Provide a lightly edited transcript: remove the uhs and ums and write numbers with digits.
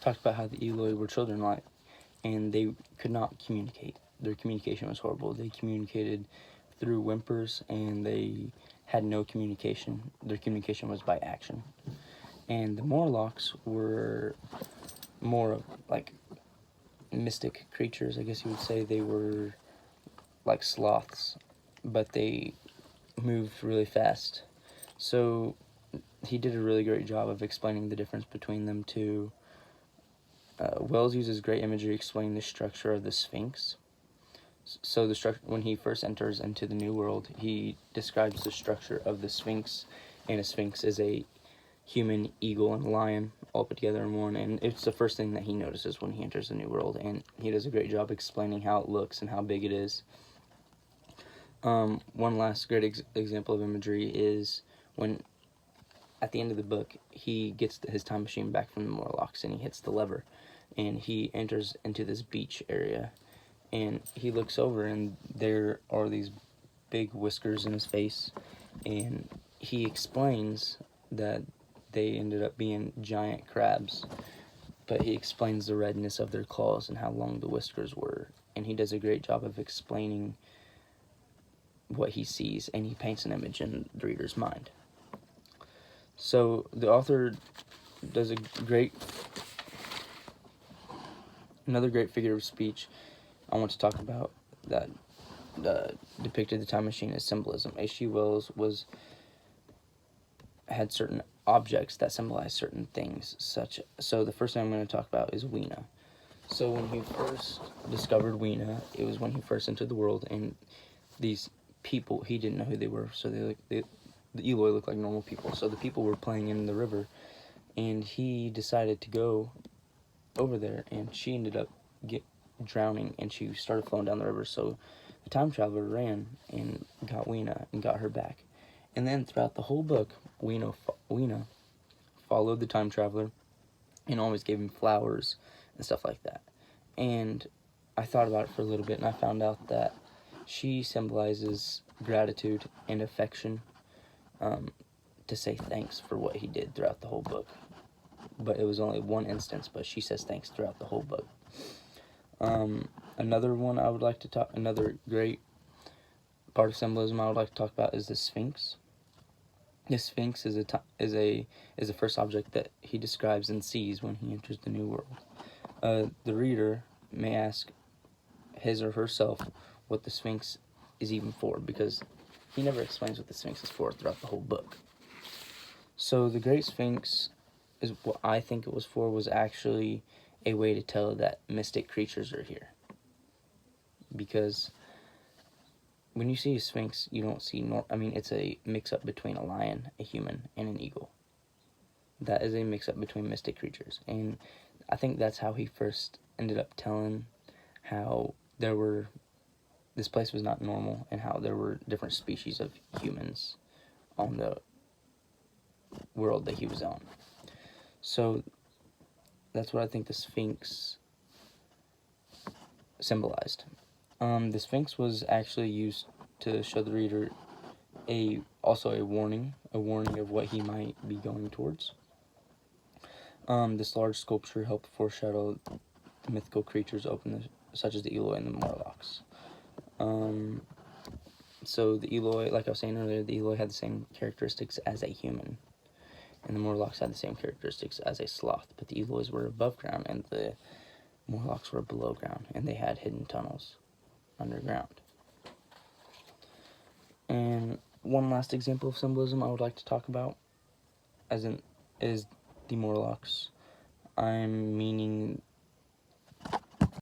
talked about how the Eloi were children-like, and they could not communicate. Their communication was horrible. They communicated through whimpers, and they had no communication. Their communication was by action. And the Morlocks were more like mystic creatures, I guess you would say. They were like sloths, but they moved really fast. So he did a really great job of explaining the difference between them two. Wells uses great imagery explaining the structure of the Sphinx. So the structure, when he first enters into the New World, he describes the structure of the Sphinx, and a Sphinx is a human, eagle, and lion all put together in one, and it's the first thing that he notices when he enters the New World, and he does a great job explaining how it looks and how big it is. One last great example of imagery is when, at the end of the book, he gets his time machine back from the Morlocks, and he hits the lever, and he enters into this beach area, and he looks over, and there are these big whiskers in his face, and he explains that they ended up being giant crabs, but he explains the redness of their claws and how long the whiskers were, and he does a great job of explaining what he sees, and he paints an image in the reader's mind. So the author does another great figure of speech I want to talk about that depicted the time machine as symbolism. H.G. Wells had certain objects that symbolize certain things. So the first thing I'm going to talk about is Weena. So when he first discovered Weena, it was when he first entered the world, and these people, he didn't know who they were. So the Eloi looked like normal people. So the people were playing in the river, and he decided to go over there, and she ended up drowning, and she started flowing down the river. So the time traveler ran and got Weena and got her back. And then throughout the whole book, Weena followed the time traveler and always gave him flowers and stuff like that. And I thought about it for a little bit, and I found out that she symbolizes gratitude and affection, to say thanks for what he did throughout the whole book. But it was only one instance, but she says thanks throughout the whole book. Another great part of symbolism I would like to talk about is the Sphinx. The Sphinx is the first object that he describes and sees when he enters the New World. The reader may ask his or herself what the Sphinx is even for, because he never explains what the Sphinx is for throughout the whole book. So the Great Sphinx is what I think it was for, was actually a way to tell that mystic creatures are here. Because when you see a Sphinx, you don't see it's a mix-up between a lion, a human, and an eagle. That is a mix-up between mystic creatures. And I think that's how he first ended up telling how this place was not normal, and how there were different species of humans on the world that he was on. So that's what I think the Sphinx symbolized. The Sphinx was actually used to show the reader also a warning of what he might be going towards. This large sculpture helped foreshadow the mythical creatures such as the Eloi and the Morlocks. So the Eloi, like I was saying earlier, the Eloi had the same characteristics as a human, and the Morlocks had the same characteristics as a sloth, but the Elois were above ground and the Morlocks were below ground, and they had hidden tunnels underground. And one last example of symbolism I would like to talk about is the Morlocks. I'm meaning